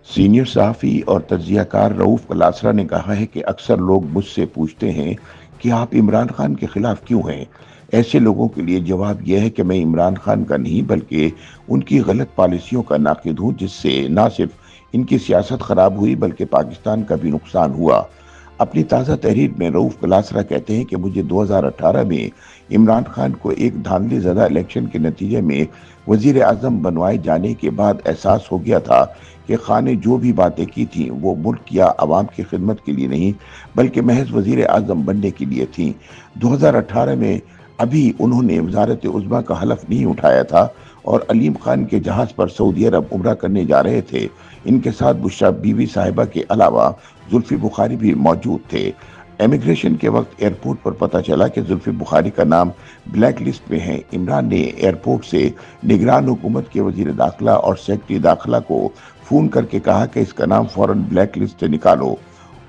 Senior صحافی اور تجزیہ کار رؤوف کلاسرا نے کہا ہے کہ اکثر لوگ مجھ سے پوچھتے ہیں کہ آپ عمران خان کے خلاف کیوں ہیں؟ ایسے لوگوں کے لیے جواب یہ ہے کہ میں عمران خان کا نہیں بلکہ ان کی غلط پالیسیوں کا ناقد ہوں، جس سے نہ صرف ان کی سیاست خراب ہوئی بلکہ پاکستان کا بھی نقصان ہوا۔ اپنی تازہ تحریر میں رؤوف کلاسرا کہتے ہیں کہ مجھے 2018 میں عمران خان کو ایک دھاندلی زدہ الیکشن کے نتیجے میں وزیر اعظم بنوائے جانے کے بعد احساس ہو گیا تھا کہ خان نے جو بھی باتیں کی تھیں وہ ملک یا عوام کی خدمت کے لیے نہیں بلکہ محض وزیر اعظم بننے کے لیے تھیں۔ 2018 میں ابھی انہوں نے وزارت عظمیٰ کا حلف نہیں اٹھایا تھا اور علیم خان کے جہاز پر سعودی عرب عمرہ کرنے جا رہے تھے۔ ان کے ساتھ بشریٰ بی بی صاحبہ کے علاوہ زلفی بخاری بھی موجود تھے۔ امیگریشن کے وقت ایئرپورٹ پر پتہ چلا کہ زلفی بخاری کا نام بلیک لسٹ میں ہے۔ عمران نے ایئرپورٹ سے نگران حکومت کے وزیر داخلہ اور سیکرٹری داخلہ کو فون کر کے کہا کہ اس کا نام فوراً بلیک لسٹ سے نکالو۔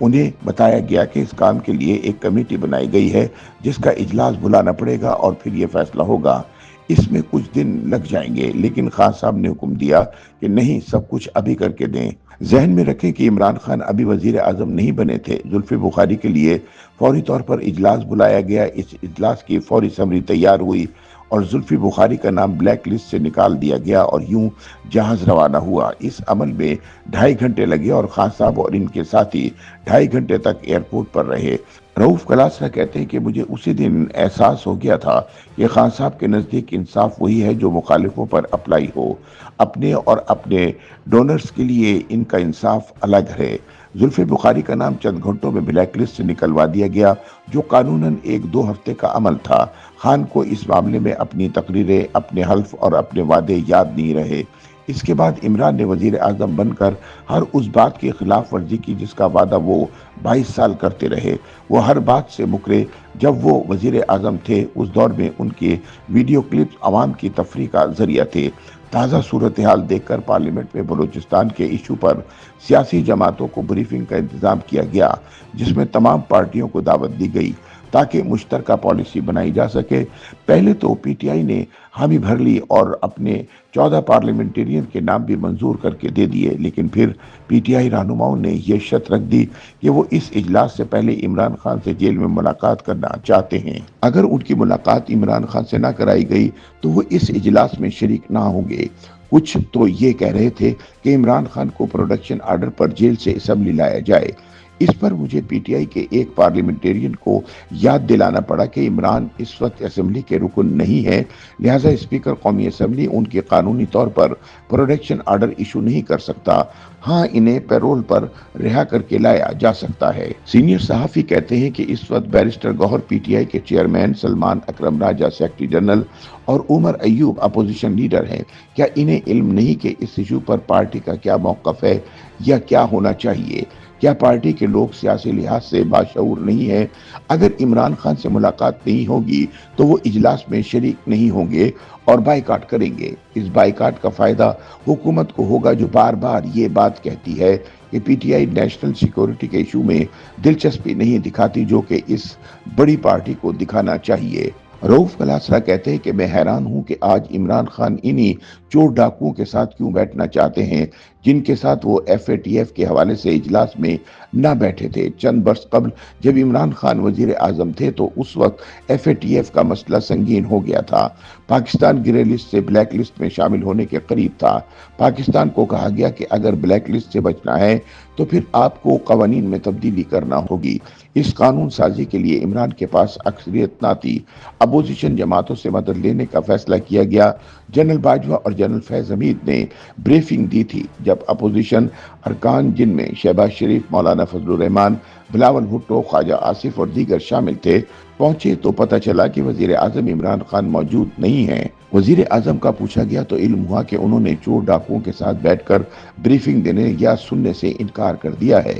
انہیں بتایا گیا کہ اس کام کے لیے ایک کمیٹی بنائی گئی ہے جس کا اجلاس بلانا پڑے گا اور پھر یہ فیصلہ ہوگا۔ اس میں کچھ دن لگ جائیں گے، لیکن خان صاحب نے حکم دیا کہ نہیں، سب کچھ ابھی کر کے دیں۔ ذہن میں رکھیں کہ عمران خان ابھی وزیر اعظم نہیں بنے تھے۔ زلفی بخاری کے لیے فوری طور پر اجلاس بلایا گیا، اس اجلاس کی فوری سمری تیار ہوئی اور زلفی بخاری کا نام بلیک لسٹ سے نکال دیا گیا اور یوں جہاز روانہ ہوا۔ اس عمل میں 2.5 گھنٹے لگے اور خان صاحب اور ان کے ساتھی 2.5 گھنٹے تک ایئرپورٹ پر رہے۔ رؤوف کلاسرا کہتے ہیں کہ مجھے اسی دن احساس ہو گیا تھا کہ خان صاحب کے نزدیک انصاف وہی ہے جو مخالفوں پر اپلائی ہو، اپنے اور اپنے ڈونرز کے لیے ان کا انصاف الگ ہے۔ زلفی بخاری کا نام چند گھنٹوں میں بلیک لسٹ سے نکلوا دیا گیا، جو قانوناً 1-2 ہفتے کا عمل تھا۔ خان کو اس معاملے میں اپنی تقریریں، اپنے حلف اور اپنے وعدے یاد نہیں رہے۔ اس کے بعد عمران نے وزیر اعظم بن کر ہر اس بات کی خلاف ورزی کی جس کا وعدہ وہ 22 سال کرتے رہے۔ وہ ہر بات سے مکرے۔ جب وہ وزیر اعظم تھے اس دور میں ان کے ویڈیو کلپس عوام کی تفریح کا ذریعہ تھے۔ تازہ صورتحال دیکھ کر پارلیمنٹ میں بلوچستان کے ایشو پر سیاسی جماعتوں کو بریفنگ کا انتظام کیا گیا، جس میں تمام پارٹیوں کو دعوت دی گئی تاکہ مشترکہ پالیسی بنائی جا سکے۔ پہلے تو پی ٹی آئی نے حامی بھر لی اور اپنے 14 پارلیمنٹرین کے نام بھی منظور کر کے دے دیے، لیکن پھر پی ٹی آئی رہنماؤں نے یہ شرط رکھ دی کہ وہ اس اجلاس سے پہلے عمران خان سے جیل میں ملاقات کرنا چاہتے ہیں۔ اگر ان کی ملاقات عمران خان سے نہ کرائی گئی تو وہ اس اجلاس میں شریک نہ ہوں گے۔ کچھ تو یہ کہہ رہے تھے کہ عمران خان کو پروڈکشن آرڈر پر جیل سے اسمبلی لایا جائے۔ اس پر مجھے پی ٹی آئی کے ایک پارلیمنٹرین کو یاد دلانا پڑا کہ عمران اس وقت اسمبلی کے رکن نہیں ہے، لہٰذا اسپیکر قومی اسمبلی ان کے قانونی طور پر پروڈکشن آرڈر ایشو نہیں کر سکتا۔ ہاں، انہیں پیرول پر رہا کر کے لایا جا سکتا ہے۔ سینئر صحافی کہتے ہیں کہ اس وقت barrister Gauhar P T I کے چیئرمین، سلمان اکرم راجہ سیکرٹری جنرل اور عمر ایوب اپوزیشن لیڈر ہیں۔ کیا انہیں علم نہیں کہ اس ایشو پر پارٹی کا کیا موقف ہے یا کیا ہونا چاہیے؟ کیا پارٹی کے لوگ سیاسی لحاظ سے باشعور نہیں ہیں؟ اگر عمران خان سے ملاقات نہیں ہوگی تو وہ اجلاس میں شریک نہیں ہوں گے اور بائیکاٹ کریں گے۔ اس بائیکاٹ کا فائدہ حکومت کو ہوگا، جو بار بار یہ بات کہتی ہے کہ P T I national security کے ایشو میں دلچسپی نہیں دکھاتی، جو کہ اس بڑی پارٹی کو دکھانا چاہیے۔ رؤوف کلاسرا کہتے ہیں کہ میں حیران ہوں کہ آج عمران خان انہی چور ڈاکوؤں کے ساتھ کیوں بیٹھنا چاہتے ہیں جن کے ساتھ وہ ایف اے ٹی ایف کے حوالے سے اجلاس میں نہ بیٹھے تھے۔ چند برس قبل جب عمران خان وزیر اعظم تھے تو اس وقت ایف اے ٹی ایف کا مسئلہ سنگین ہو گیا تھا۔ پاکستان گرے لسٹ سے بلیک لسٹ میں شامل ہونے کے قریب تھا۔ پاکستان کو کہا گیا کہ اگر بلیک لسٹ سے بچنا ہے تو پھر آپ کو قوانین میں تبدیلی کرنا ہوگی۔ اس قانون سازی کے لیے عمران کے پاس اکثریت نہ تھی۔ اپوزیشن جماعتوں سے مدد لینے کا فیصلہ کیا گیا۔ جنرل باجوہ اور جنرل فیض حمید نے بریفنگ دی تھی۔ جب اپوزیشن ارکان، جن میں شہباز شریف، مولانا فضل الرحمان، بلاول بھٹو، خواجہ آصف اور دیگر شامل تھے، پہنچے تو پتہ چلا کہ وزیر اعظم عمران خان موجود نہیں ہیں۔ وزیر اعظم کا پوچھا گیا تو علم ہوا کہ انہوں نے چور ڈاکوؤں کے ساتھ بیٹھ کر بریفنگ دینے یا سننے سے انکار کر دیا ہے۔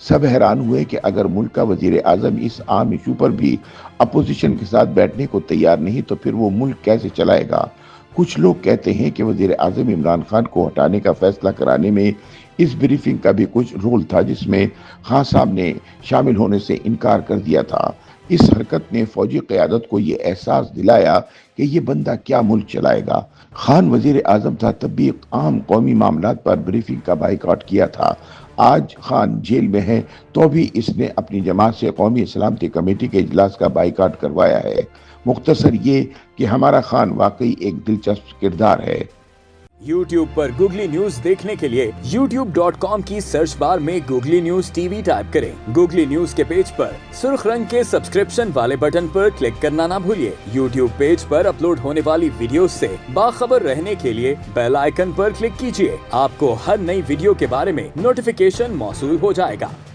سب حیران ہوئے کہ اگر ملک کا وزیر اعظم اس عام ایشو پر بھی اپوزیشن کے ساتھ بیٹھنے کو تیار نہیں تو پھر وہ ملک کیسے چلائے گا؟ کچھ لوگ کہتے ہیں کہ وزیر اعظم عمران خان کو ہٹانے کا فیصلہ کرانے میں اس بریفنگ کا بھی کچھ رول تھا، جس میں خان صاحب نے شامل ہونے سے انکار کر دیا تھا۔ اس حرکت نے فوجی قیادت کو یہ احساس دلایا کہ یہ بندہ کیا ملک چلائے گا۔ خان وزیر اعظم تھا تب بھی عام قومی معاملات پر بریفنگ کا بائیکاٹ کیا تھا۔ آج خان جیل میں ہے تو بھی اس نے اپنی جماعت سے قومی سلامتی کمیٹی کے اجلاس کا بائیکاٹ کروایا ہے۔ مختصر یہ کہ ہمارا خان واقعی ایک دلچسپ کردار ہے۔ یوٹیوب پر گوگلی نیوز دیکھنے کے لیے youtube.com کی سرچ بار میں googly news T V type کریں۔ گوگلی نیوز کے پیج پر سرخ رنگ کے سبسکرپشن والے بٹن پر کلک کرنا نہ بھولیے۔ یوٹیوب پیج پر اپلوڈ ہونے والی ویڈیوز سے باخبر رہنے کے لیے بیل آئیکن پر کلک کیجیے۔ آپ کو ہر نئی ویڈیو کے بارے میں نوٹیفیکیشن موصول ہو جائے گا۔